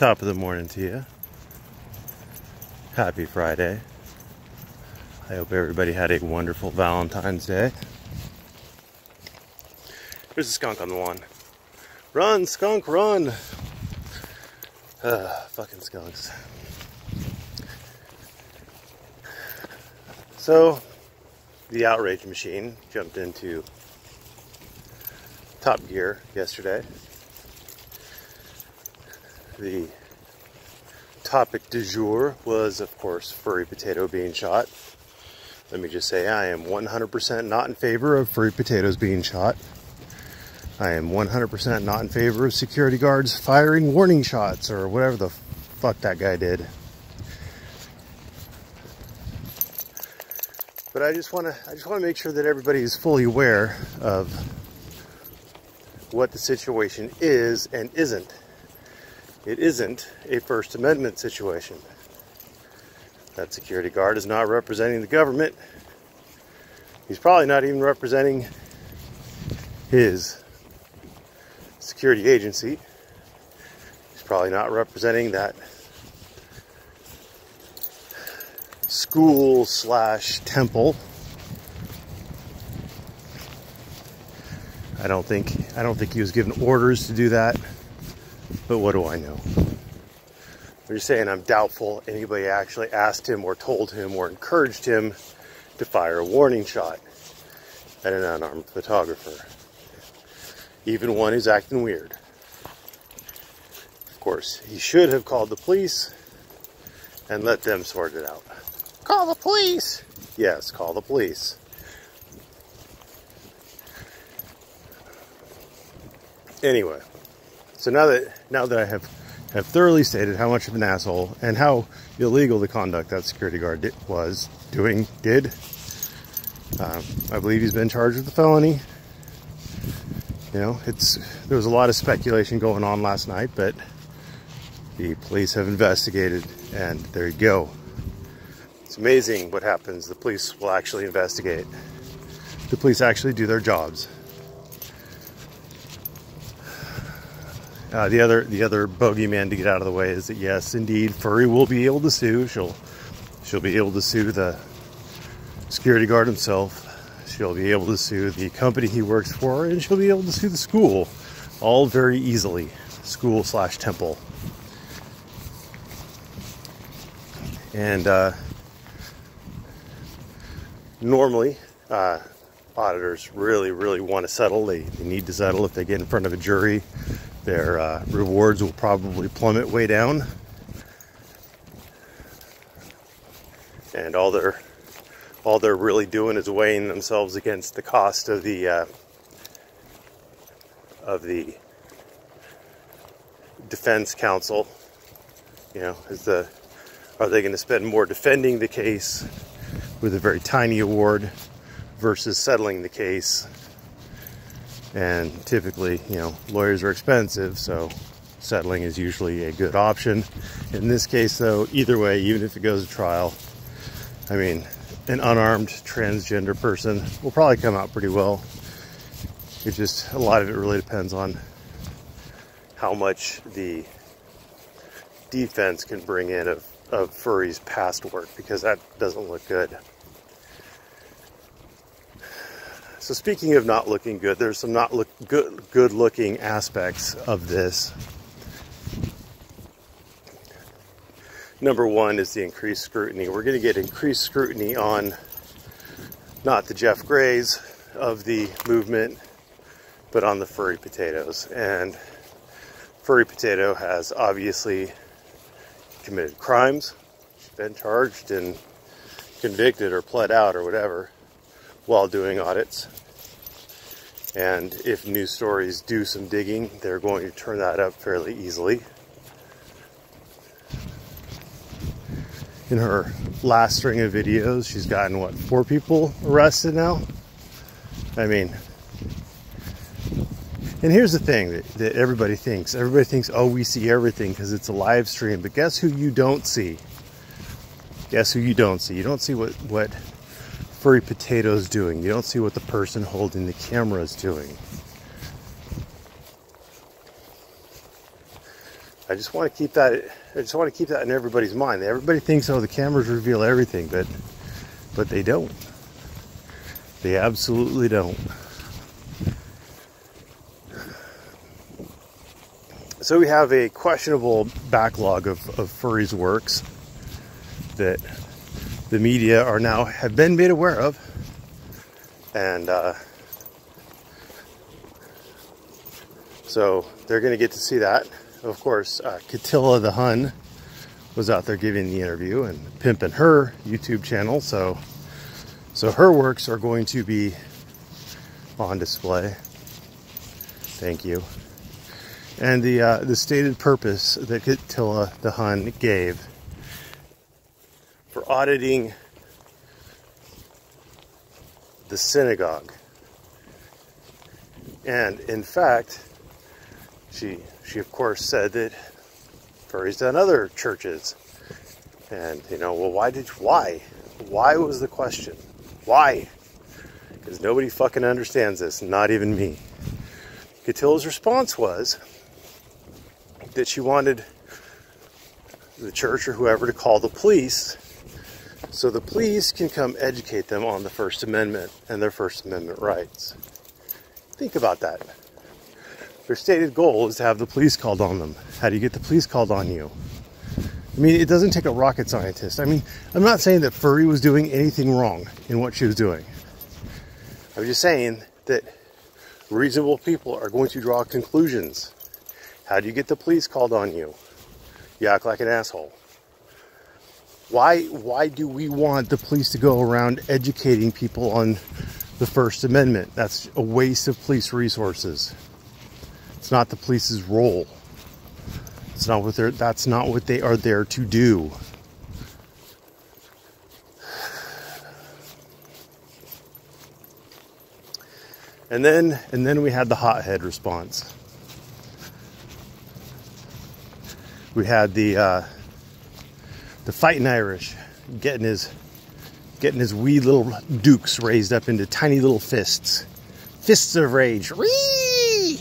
Top of the morning to you. Happy Friday. I hope everybody had a wonderful Valentine's Day. There's a skunk on the lawn. Run, skunk, run! Fucking skunks. So, the outrage machine jumped into top gear yesterday. The topic du jour was, of course, furry potato being shot. Let me just say, I am 100% not in favor of furry potatoes being shot. I am 100% not in favor of security guards firing warning shots or whatever the fuck that guy did. But I just want to make sure that everybody is fully aware of what the situation is and isn't. It isn't a First Amendment situation. That security guard is not representing the government. He's probably not even representing his security agency. He's probably not representing that school/temple. I don't think he was given orders to do that. But what do I know? I'm just saying, I'm doubtful anybody actually asked him or told him or encouraged him to fire a warning shot at an unarmed photographer. Even one who's acting weird. Of course, he should have called the police and let them sort it out. Call the police! Yes, call the police. Anyway. So now that I have thoroughly stated how much of an asshole and how illegal the conduct that security guard did, I believe he's been charged with a felony. You know, there was a lot of speculation going on last night, but the police have investigated, and there you go. It's amazing what happens. The police will actually investigate. The police actually do their jobs. The other bogeyman to get out of the way is that, yes, indeed, Furry will be able to sue. She'll be able to sue the security guard himself. She'll be able to sue the company he works for, and she'll be able to sue the school, all very easily. School/temple. And normally, auditors really want to settle. They need to settle. If they get in front of a jury, their rewards will probably plummet way down, and all they're really doing is weighing themselves against the cost of the defense counsel. You know, are they going to spend more defending the case with a very tiny award versus settling the case? And typically, you know, lawyers are expensive, so settling is usually a good option. In this case, though, either way, even if it goes to trial, I mean, an unarmed transgender person will probably come out pretty well. It's just, a lot of it really depends on how much the defense can bring in of Furry's past work, because that doesn't look good. So speaking of not looking good, there's some not good looking aspects of this. Number one is the increased scrutiny. We're going to get increased scrutiny on not the Jeff Grays of the movement, but on the furry potatoes. And Furry Potato has obviously committed crimes. She's been charged and convicted or pled out or whatever while doing audits. And if news stories do some digging, they're going to turn that up fairly easily. In her last string of videos, she's gotten, what, 4 people arrested now? I mean, and here's the thing that everybody thinks. Everybody thinks, oh, we see everything because it's a live stream. But guess who you don't see? Guess who you don't see? You don't see what Furry Potato's doing. You don't see what the person holding the camera is doing. I just want to keep that. I just want to keep that in everybody's mind. Everybody thinks, oh, the cameras reveal everything, but they don't. They absolutely don't. So we have a questionable backlog of furries works that the media have been made aware of, and so they're going to get to see that. Of course, Catilla the Hun was out there giving the interview and pimping her YouTube channel, so her works are going to be on display. Thank you. And the stated purpose that Catilla the Hun gave for auditing the synagogue, and in fact, she of course said that furries done other churches, and well, why was the question? Why? Because nobody fucking understands this, not even me. Catilla's response was that she wanted the church or whoever to call the police so the police can come educate them on the First Amendment and their First Amendment rights. Think about that. Their stated goal is to have the police called on them. How do you get the police called on you? I mean, it doesn't take a rocket scientist. I mean, I'm not saying that Furry was doing anything wrong in what she was doing. I'm just saying that reasonable people are going to draw conclusions. How do you get the police called on you? You act like an asshole. Why do we want the police to go around educating people on the First Amendment? That's a waste of police resources. It's not the police's role. That's not what they are there to do. And then we had the hothead response. We had the fighting Irish getting his wee little dukes raised up into tiny little fists of rage. Whee!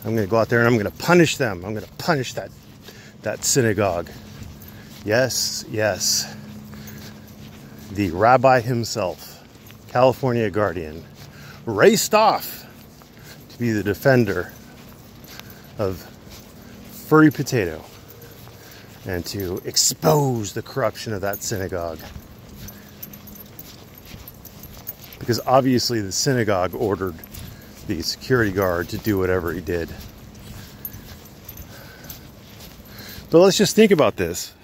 I'm going to go out there and I'm going to punish them. I'm going to punish that synagogue. Yes. The rabbi himself, California Guardian, raced off to be the defender of Furry Potato and to expose the corruption of that synagogue. Because obviously the synagogue ordered the security guard to do whatever he did. But let's just think about this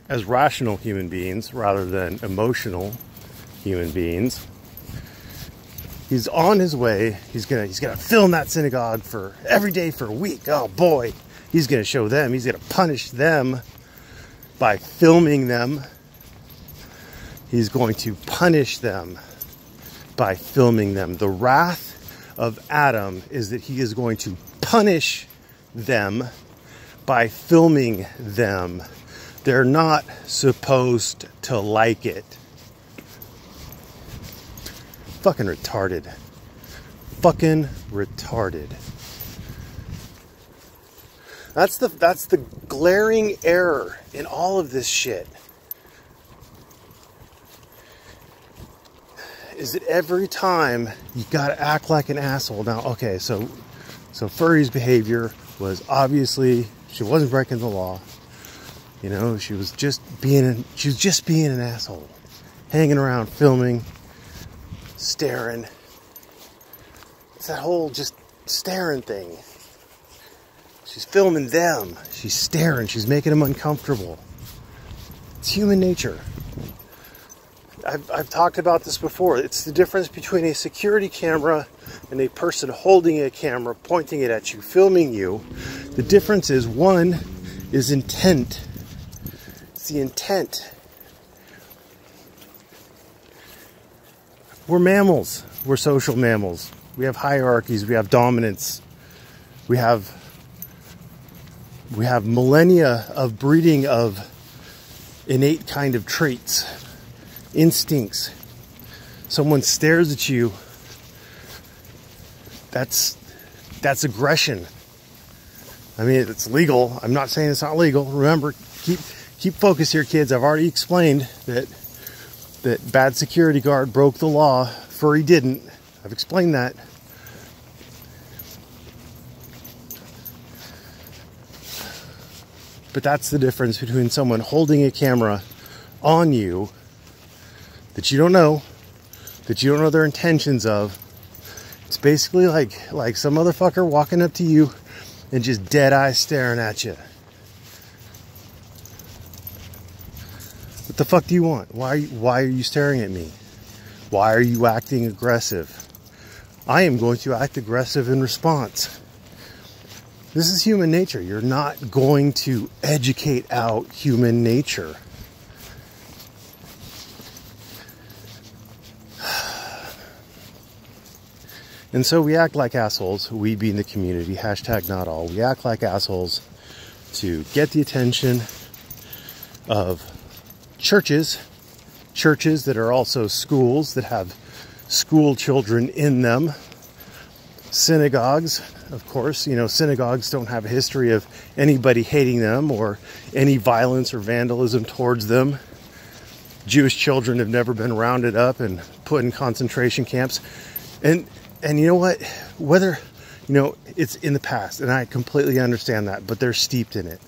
as rational human beings rather than emotional human beings. He's on his way. He's gonna film that synagogue for every day for a week. Oh boy, he's gonna show them. He's gonna punish them by filming them. He's going to punish them by filming them. The wrath of Adam is that he is going to punish them by filming them. They're not supposed to like it. Fucking retarded. Fucking retarded. That's the glaring error in all of this shit. Is that every time you gotta act like an asshole. Now, okay, so Furry's behavior was obviously, she wasn't breaking the law. She was just being an asshole. Hanging around, filming, staring. It's that whole just staring thing. She's filming them. She's staring. She's making them uncomfortable. It's human nature. I've talked about this before. It's the difference between a security camera and a person holding a camera, pointing it at you, filming you. The difference is one is intent. It's the intent. We're mammals. We're social mammals. We have hierarchies. We have dominance. We have millennia of breeding of innate kind of traits. Instincts. Someone stares at you, that's aggression. I mean, it's legal. I'm not saying it's not legal. Remember, keep focus here, kids. I've already explained that bad security guard broke the law. Furry didn't. I've explained that. But that's the difference between someone holding a camera on you that you don't know their intentions of. It's basically like some motherfucker walking up to you and just dead eyes staring at you. What the fuck do you want? Why are you staring at me? Why are you acting aggressive? I am going to act aggressive in response. This is human nature. You're not going to educate out human nature. And so we act like assholes, we being the community, hashtag not all. We act like assholes to get the attention of churches that are also schools, that have school children in them. Synagogues, of course, synagogues don't have a history of anybody hating them or any violence or vandalism towards them. Jewish children have never been rounded up and put in concentration camps. And you know what? Whether, it's in the past, and I completely understand that, but they're steeped in it.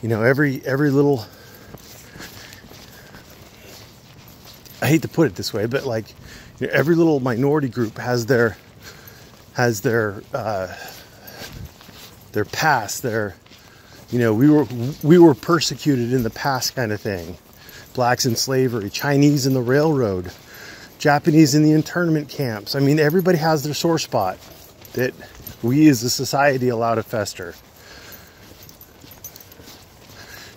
Every little, I hate to put it this way, but every little minority group has their past, we were persecuted in the past kind of thing. Blacks in slavery, Chinese in the railroad, Japanese in the internment camps. I mean, everybody has their sore spot that we as a society allow to fester.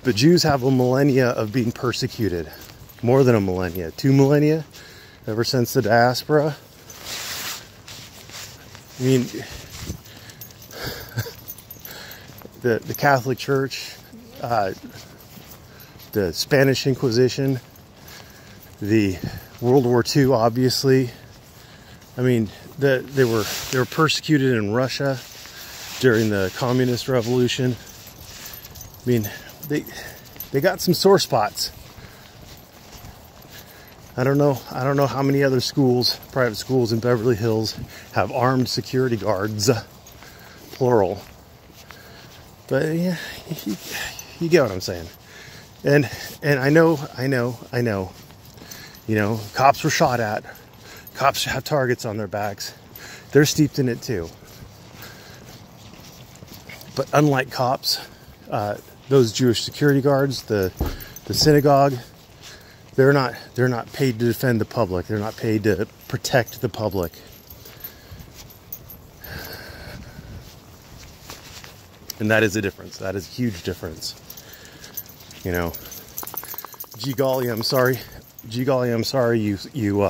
The Jews have a millennia of being persecuted. More than a millennia. 2 millennia? Ever since the diaspora. I mean, the Catholic Church, the Spanish Inquisition, the World War II, obviously. I mean, they were persecuted in Russia during the Communist Revolution. I mean, they got some sore spots. I don't know how many other schools, private schools in Beverly Hills, have armed security guards, plural. But yeah, you get what I'm saying. And I know. Cops were shot at. Cops have targets on their backs. They're steeped in it too. But unlike cops, those Jewish security guards, the synagogue, they're not paid to defend the public. They're not paid to protect the public. And that is a difference. That is a huge difference. Gee golly, I'm sorry. You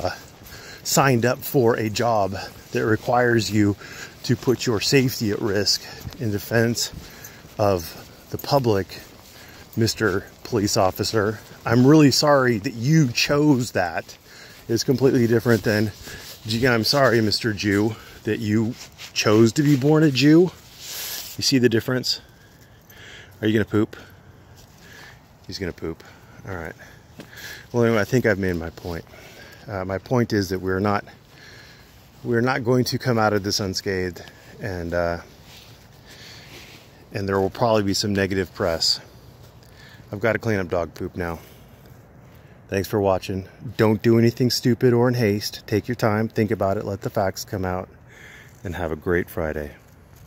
signed up for a job that requires you to put your safety at risk in defense of the public, Mr. Police Officer. I'm really sorry that you chose that. It's completely different than, gee, I'm sorry, Mr. Jew, that you chose to be born a Jew. You see the difference? Are you going to poop? He's going to poop. All right. Well, anyway, I think I've made my point. My point is that we're not going to come out of this unscathed, and there will probably be some negative press. I've got to clean up dog poop now. Thanks for watching. Don't do anything stupid or in haste. Take your time, think about it, let the facts come out, and have a great Friday.